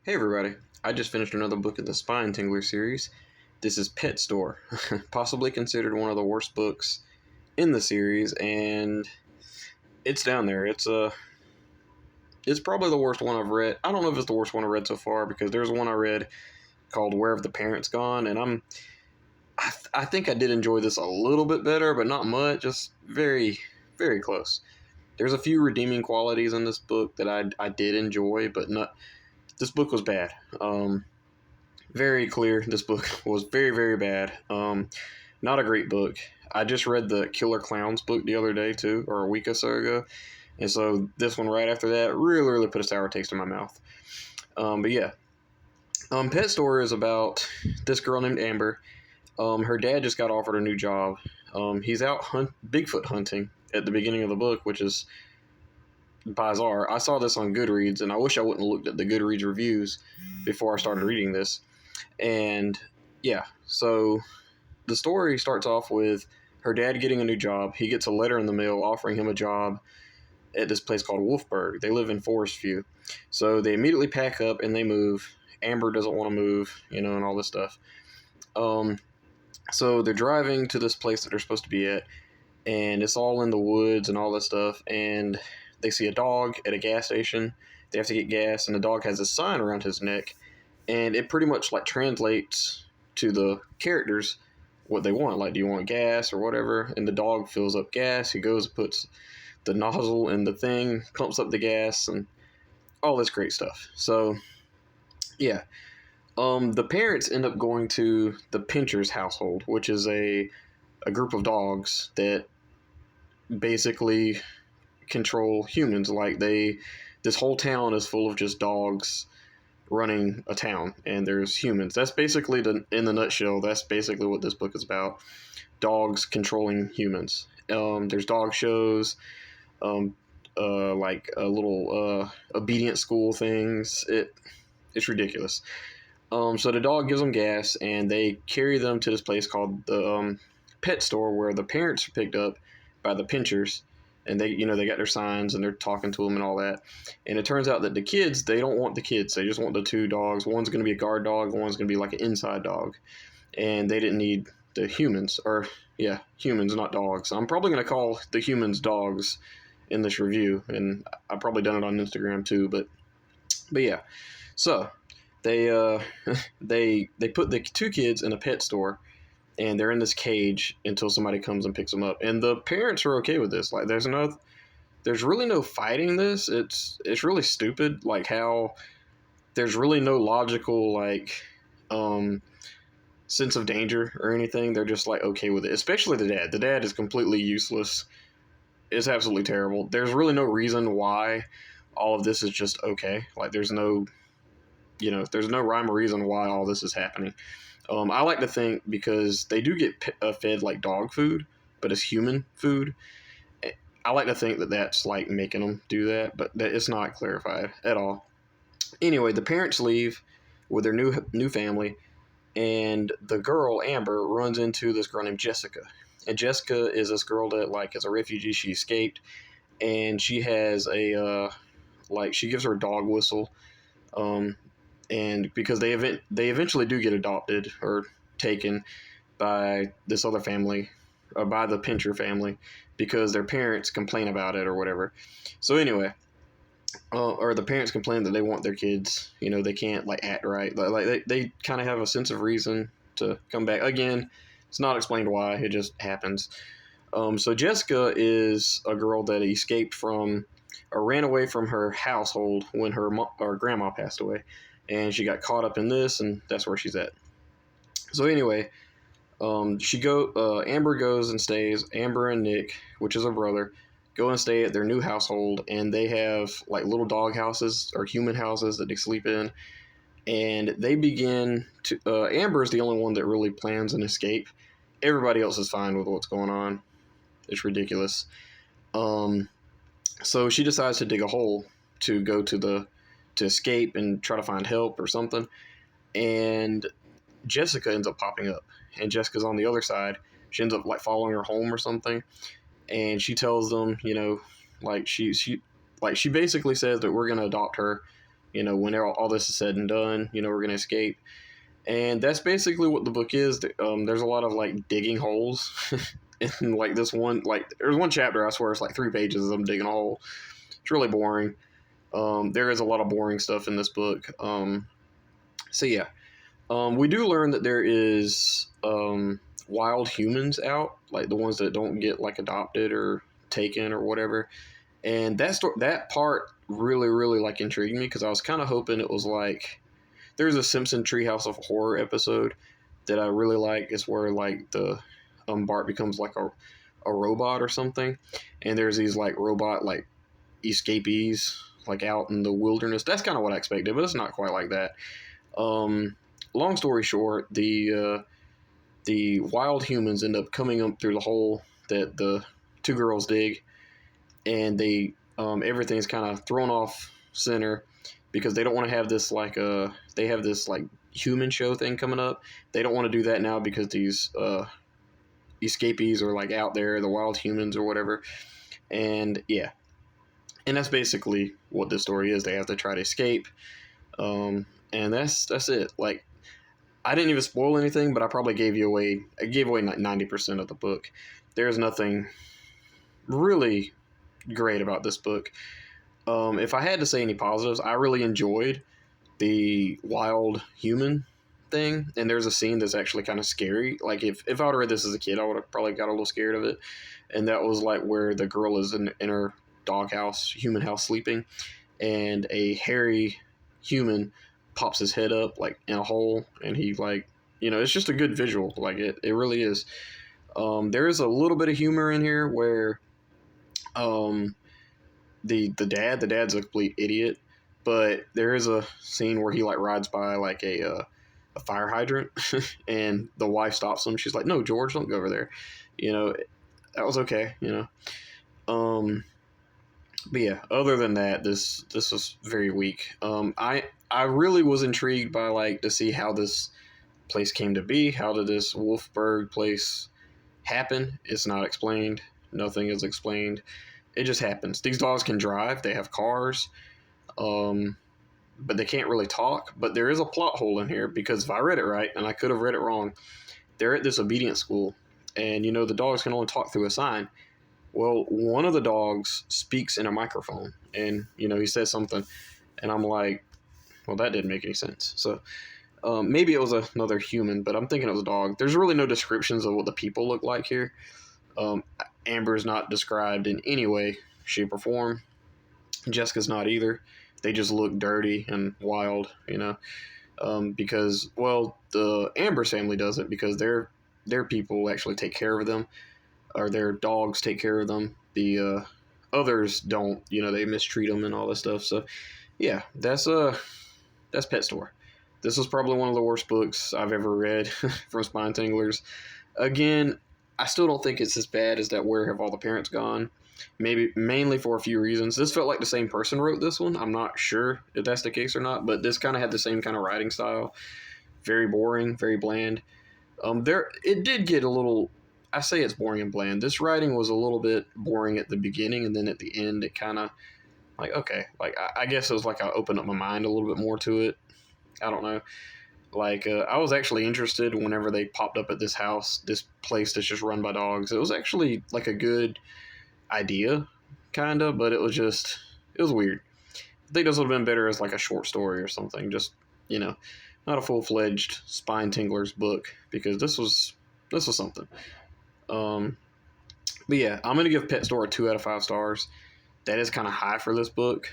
Hey everybody, I just finished another book in the Spinetinglers series. This is Pet Store, possibly considered one of the worst books in the series, and it's down there. It's probably the worst one I've read. I don't know if it's the worst one I've read so far, because there's one I read called Where Have the Parents Gone, and I think I did enjoy this a little bit better, but not much, just very, very close. There's a few redeeming qualities in this book that I did enjoy, but not. This book was bad. Very clear. This book was very, very bad. Not a great book. I just read the Killer Clowns book the other day too, or a week or so ago, and so this one right after that really, really put a sour taste in my mouth. But yeah, Pet Store is about this girl named Amber. Her dad just got offered a new job. He's out Bigfoot hunting at the beginning of the book, which is bizarre. I saw this on Goodreads, and I wish I wouldn't have looked at the Goodreads reviews before I started reading this. And yeah, so the story starts off with her dad getting a new job. He gets a letter in the mail offering him a job at this place called Wolfburg. They live in Forest View. So they immediately pack up and they move. Amber doesn't want to move, and all this stuff. So they're driving to this place that they're supposed to be at, and it's all in the woods and all this stuff, and they see a dog at a gas station. They have to get gas, and the dog has a sign around his neck, and it pretty much translates to the characters what they want. Like, do you want gas or whatever? And the dog fills up gas. He goes and puts the nozzle in the thing, pumps up the gas, and all this great stuff. So, yeah. The parents end up going to the Pincher's household, which is a group of dogs that basically control humans. This whole town is full of just dogs running a town, and there's humans. That's basically in the nutshell. That's basically what this book is about. Dogs controlling humans. There's dog shows, like a little obedient school things. It's ridiculous. So the dog gives them gas, and they carry them to this place called the Pet Store, where the parents are picked up by the Pinchers. And they got their signs, and they're talking to them and all that. And it turns out that the kids, they don't want the kids. They just want the two dogs. One's going to be a guard dog. One's going to be like an inside dog. And they didn't need the humans. Humans, not dogs. I'm probably going to call the humans dogs in this review. And I've probably done it on Instagram too. But yeah. So they put the two kids in a pet store, and they're in this cage until somebody comes and picks them up. And the parents are okay with this. Like, there's really no fighting this. It's really stupid, like how there's really no logical, sense of danger or anything. They're just, okay with it. Especially the dad. The dad is completely useless. It's absolutely terrible. There's really no reason why all of this is just okay. Like, there's no rhyme or reason why all this is happening. I like to think, because they do get fed like dog food, but it's human food. I like to think that that's making them do that, but it's not clarified at all. Anyway, the parents leave with their new family, and the girl Amber runs into this girl named Jessica. And Jessica is this girl that is a refugee. She escaped, and she has she gives her a dog whistle. And because they eventually do get adopted or taken by this other family, or by the Pincher family, because their parents complain about it or whatever. So anyway, or the parents complain that they want their kids, they can't act right. They kind of have a sense of reason to come back. Again, it's not explained why, it just happens. So Jessica is a girl that escaped from, or ran away from her household when her grandma passed away. And she got caught up in this, and that's where she's at. So anyway, Amber goes and stays. Amber and Nick, which is her brother, go and stay at their new household, and they have little dog houses or human houses that they sleep in. And they begin to. Amber is the only one that really plans an escape. Everybody else is fine with what's going on. It's ridiculous. So she decides to dig a hole to go to escape and try to find help or something. And Jessica ends up popping up, and Jessica's on the other side. She ends up following her home or something, and she tells them, she basically says that we're going to adopt her when all this is said and done, we're gonna escape. And that's basically what the book is. There's a lot of like digging holes. And like this one, like there's one chapter, I swear it's like 3 pages of them digging a hole. It's really boring. There is a lot of boring stuff in this book. So yeah, we do learn that there is wild humans out, like the ones that don't get like adopted or taken or whatever. And that part really like intrigued me, because I was kind of hoping it was like there's a Simpson Treehouse of Horror episode that I really like. It's where like the Bart becomes like a robot or something, and there's these like robot like escapees like out in the wilderness. That's kind of what I expected, but it's not quite like that. Long story short, the wild humans end up coming up through the hole that the two girls dig, and they everything's kind of thrown off center because they don't want to have this like they have this like human show thing coming up. They don't want to do that now because these escapees are like out there, the wild humans or whatever. And yeah, and that's basically what this story is. They have to try to escape, and that's it. Like, I didn't even spoil anything, but I probably gave away like 90% of the book. There's nothing really great about this book. If I had to say any positives, I really enjoyed the wild human thing, and there's a scene that's actually kind of scary. Like, if I would have read this as a kid, I would have probably got a little scared of it. And that was like where the girl is in her doghouse, human house, sleeping, and a hairy human pops his head up like in a hole, and he like, it's just a good visual. Like, it really is. There is a little bit of humor in here where the dad's a complete idiot, but there is a scene where he like rides by like a fire hydrant and the wife stops him. She's like, "No, George, don't go over there." That was okay. But yeah, other than that, this was very weak. I really was intrigued by like to see how this place came to be. How did this Wolfburg place happen? It's not explained. Nothing is explained. It just happens. These dogs can drive. They have cars, but they can't really talk. But there is a plot hole in here, because if I read it right, and I could have read it wrong, they're at this obedience school, and the dogs can only talk through a sign. Well, one of the dogs speaks in a microphone, and he says something, and I'm like, well, that didn't make any sense. So maybe it was another human, but I'm thinking it was a dog. There's really no descriptions of what the people look like here. Amber's not described in any way, shape, or form. Jessica's not either. They just look dirty and wild, because, well, the Amber's family doesn't, because their people actually take care of them, or their dogs take care of them. The others don't, they mistreat them and all this stuff. So yeah, that's Pet Store. This was probably one of the worst books I've ever read from Spinetinglers. Again, I still don't think it's as bad as that Where Have All the Parents Gone? Maybe mainly for a few reasons. This felt like the same person wrote this one. I'm not sure if that's the case or not, but this kind of had the same kind of writing style. Very boring, very bland. It did get a little, I say it's boring and bland. This writing was a little bit boring at the beginning, and then at the end it kind of like, okay, like I guess it was like I opened up my mind a little bit more to it. I don't know. Like, I was actually interested whenever they popped up at this house, this place that's just run by dogs. It was actually like a good idea, kind of, but it was weird. I think this would have been better as like a short story or something. Just, not a full-fledged Spinetinglers book, because this was something. But yeah, I'm going to give Pet Store a 2 out of 5 stars. That is kind of high for this book.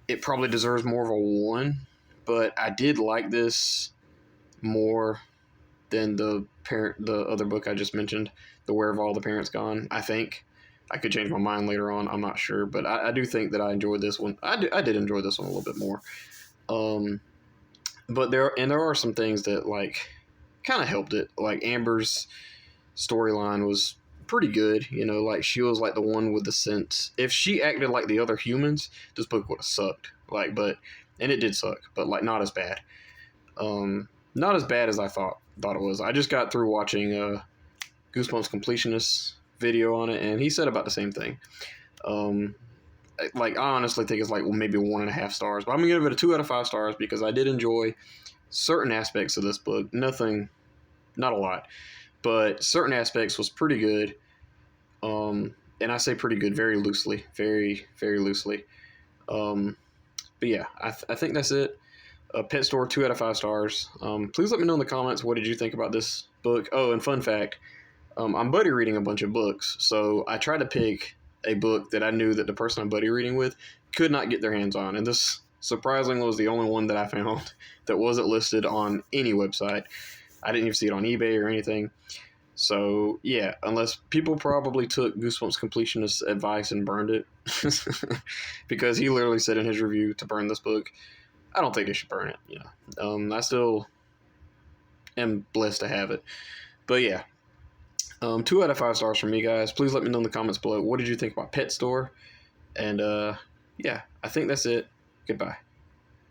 It probably deserves more of a 1. But I did like this more than the other book I just mentioned, the Where Have All the Parents Gone. I think I could change my mind later on. I'm not sure, but I do think that I enjoyed this one. I did enjoy this one a little bit more. But there are some things that like kind of helped it. Like Amber's storyline was pretty good. Like she was like the one with the sense. If she acted like the other humans, this book would have sucked. And it did suck, but like not as bad. Not as bad as I thought it was. I just got through watching Goosebumps Completionist video on it, and he said about the same thing. like, I honestly think it's like, well, maybe 1.5 stars, but I'm gonna give it a 2 out of 5 stars because I did enjoy certain aspects of this book. Nothing, not a lot, but certain aspects was pretty good. And I say pretty good very loosely, very, very loosely. But yeah, I think that's it. Pet Store, 2 out of 5 stars. Please let me know in the comments, what did you think about this book? Oh, and fun fact, I'm buddy reading a bunch of books, so I tried to pick a book that I knew that the person I'm buddy reading with could not get their hands on, and this surprisingly was the only one that I found that wasn't listed on any website. I didn't even see it on eBay or anything. So yeah, unless people probably took Goosebumps completionist advice and burned it, because he literally said in his review to burn this book. I don't think they should burn it. I still am blessed to have it. But yeah, 2 out of 5 stars from me, guys. Please let me know in the comments below, what did you think about Pet Store? And yeah, I think that's it. Goodbye.